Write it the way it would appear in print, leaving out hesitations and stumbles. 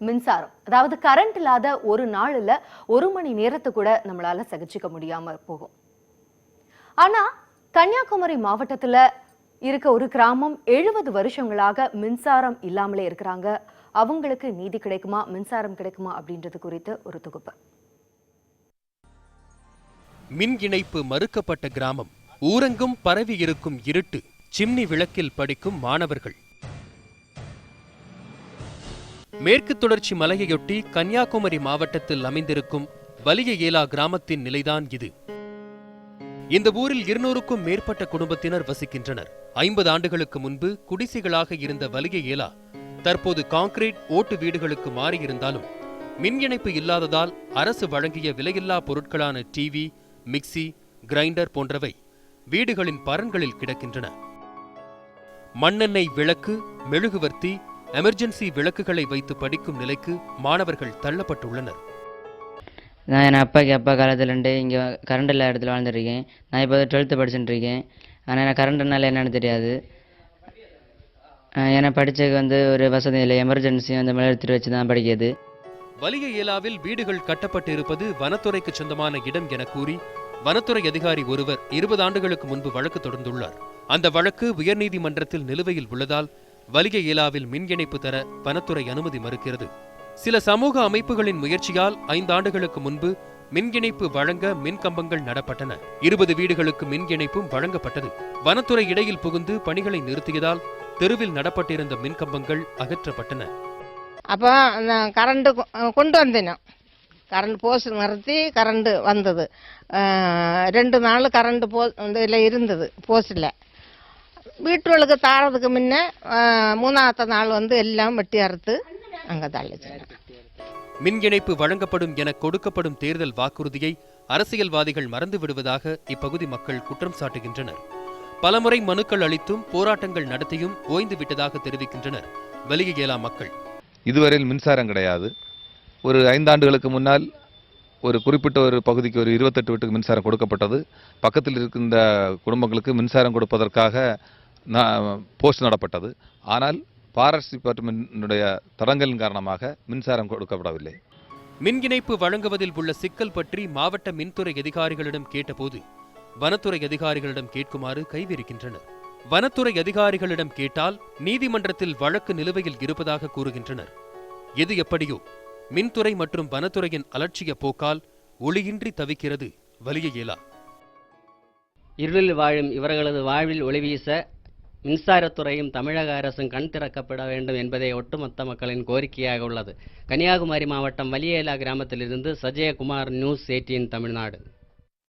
மின்சாரம், அதாவது கரண்ட் இல்லாத ஒரு நாள்ல 1 மணி நேரத்தை கூட நம்மளால சகிச்சுக்க முடியாம போகும். ஆனா கன்னியாகுமரி மாவட்டத்துல இருக்க ஒரு கிராமம் 70 வருஷங்களாக மின்சாரம் இல்லாமலே இருக்கிறாங்க. அவங்களுக்கு நீதி கிடைக்குமா, மின்சாரம் கிடைக்குமா அப்படின்றது குறித்து ஒரு தொகுப்பு. மின் இணைப்பு மறுக்கப்பட்ட கிராமம், ஊரெங்கும் பரவி இருக்கும் இருட்டு, சிம்னி விளக்கில் படிக்கும் மாணவர்கள். மேற்கு தொடர்ச்சி மலையையொட்டி கன்னியாகுமரி மாவட்டத்தில் அமைந்திருக்கும் வலிய ஏலா கிராமத்தின் நிலைதான் இது. இந்த ஊரில் 200க்கும் மேற்பட்ட குடும்பத்தினர் வசிக்கின்றனர். 50 ஆண்டுகளுக்கு முன்பு குடிசைகளாக இருந்த வலிய ஏலா தற்போது கான்கிரீட் ஓட்டு வீடுகளுக்கு மாறியிருந்தாலும் மின் இணைப்பு இல்லாததால் அரசு வழங்கிய விலையில்லா பொருட்களான டிவி, மிக்சி, கிரைண்டர் போன்றவை வீடுகளின் பரன்களில் கிடக்கின்றன. மண்ணெண்ணெய் விளக்கு, மெழுகுவர்த்தி, எமர்ஜென்சி விளக்குகளை வைத்து படிக்கும் நிலைக்கு மாணவர்கள் தள்ளப்பட்டுள்ளனர். நான் என் அப்பா காலத்துலேருந்து இங்கே கரண்ட் இல்லாத இடத்துல வாழ்ந்துருக்கேன். நான் இப்போ 12th படிச்சுட்டு இருக்கேன். ஆனால் எனக்கு கரண்ட்னால என்னென்னு தெரியாது. ஏன்னா படித்ததுக்கு ஒரு வசதி இல்லை, எமர்ஜென்சி அந்த மாதிரி எடுத்துகிட்டு வச்சு தான் படிக்கிறது. வலிய ஏலாவில் வீடுகள் கட்டப்பட்டு இருப்பது வனத்துறைக்கு சொந்தமான இடம் என கூறி வனத்துறை அதிகாரி ஒருவர் 20 ஆண்டுகளுக்கு முன்பு வழக்கு தொடர்ந்துள்ளார். அந்த வழக்கு உயர்நீதிமன்றத்தில் நிலுவையில் உள்ளதால் வலிய ஏலாவில் மின் இணைப்பு தர வனத்துறை அனுமதி மறுக்கிறது. சில சமூக அமைப்புகளின் முயற்சியால் 5 ஆண்டுகளுக்கு முன்பு மின் இணைப்பு வழங்க மின் கம்பங்கள் நடப்பட்டன. 20 வீடுகளுக்கு மின் இணைப்பும் வழங்கப்பட்டது. வனத்துறை இடையில் புகுந்து பணிகளை நிறுத்தியதால் தெருவில் நடப்பட்டிருந்த மின் கம்பங்கள் அகற்றப்பட்டன. அப்போ கரண்ட் கொண்டு வந்தேன். கரண்ட் போஸ்ட் நிறுத்தி கரண்ட் வந்தது. 2 நாள் கரண்ட் இதில் இருந்தது போஸ்டில். வீட்டுகளுக்கு தாரதுக்கு முன்ன 3ஆவது நாள் எல்லாம் வெட்டி அறுத்து அங்கே தள்ளிச்சு. மின் இணைப்பு வழங்கப்படும் என கொடுக்கப்படும் தேர்தல் வாக்குறுதியை அரசியல்வாதிகள் மறந்து விடுவதாக இப்பகுதி மக்கள் குற்றம் சாட்டுகின்றனர். பலமுறை மனுக்கள் அளித்தும் போராட்டங்கள் நடத்தியும் ஓய்ந்து விட்டதாக தெரிவிக்கின்றனர் வலிய ஏலா மக்கள். இதுவரையில் மின்சாரம் கிடையாது. ஒரு 5 ஆண்டுகளுக்கு முன்னால் ஒரு குறிப்பிட்ட ஒரு பகுதிக்கு ஒரு 28 வீட்டுக்கு மின்சாரம் கொடுக்கப்பட்டது. பக்கத்தில் இருக்கின்ற குடும்பங்களுக்கு மின்சாரம் கொடுப்பதற்காக போஸ்ட் நடப்பட்டது. ஆனால் ஃபாரஸ்ட் டிபார்ட்மெண்ட்டுடைய தடங்கலின் காரணமாக மின்சாரம் கொடுக்கப்படவில்லை. மின் இணைப்பு வழங்குவதில் உள்ள சிக்கல் பற்றி மாவட்ட மின்துறை அதிகாரிகளிடம் கேட்டபோது வனத்துறை அதிகாரிகளிடம் கேட்குமாறு கைவிரிக்கின்றனர். வனத்துறை அதிகாரிகளிடம் கேட்டால் நீதிமன்றத்தில் வழக்கு நிலுவையில் இருப்பதாக கூறுகின்றனர். எது எப்படியோ மின்துறை மற்றும் வனத்துறையின் அலட்சிய போக்கால் ஒளியின்றி தவிக்கிறது வலிய ஏலா. இருளில் வாழும் இவர்களது வாழ்வில் ஒளிவீச மின்சாரத்துறையும் தமிழக அரசும் கண் திறக்கப்பட வேண்டும் என்பதே ஒட்டுமொத்த மக்களின் கோரிக்கையாக உள்ளது. கன்னியாகுமரி மாவட்டம் வலிய ஏலா கிராமத்திலிருந்து சஜயகுமார், நியூஸ் 18 தமிழ்நாடு.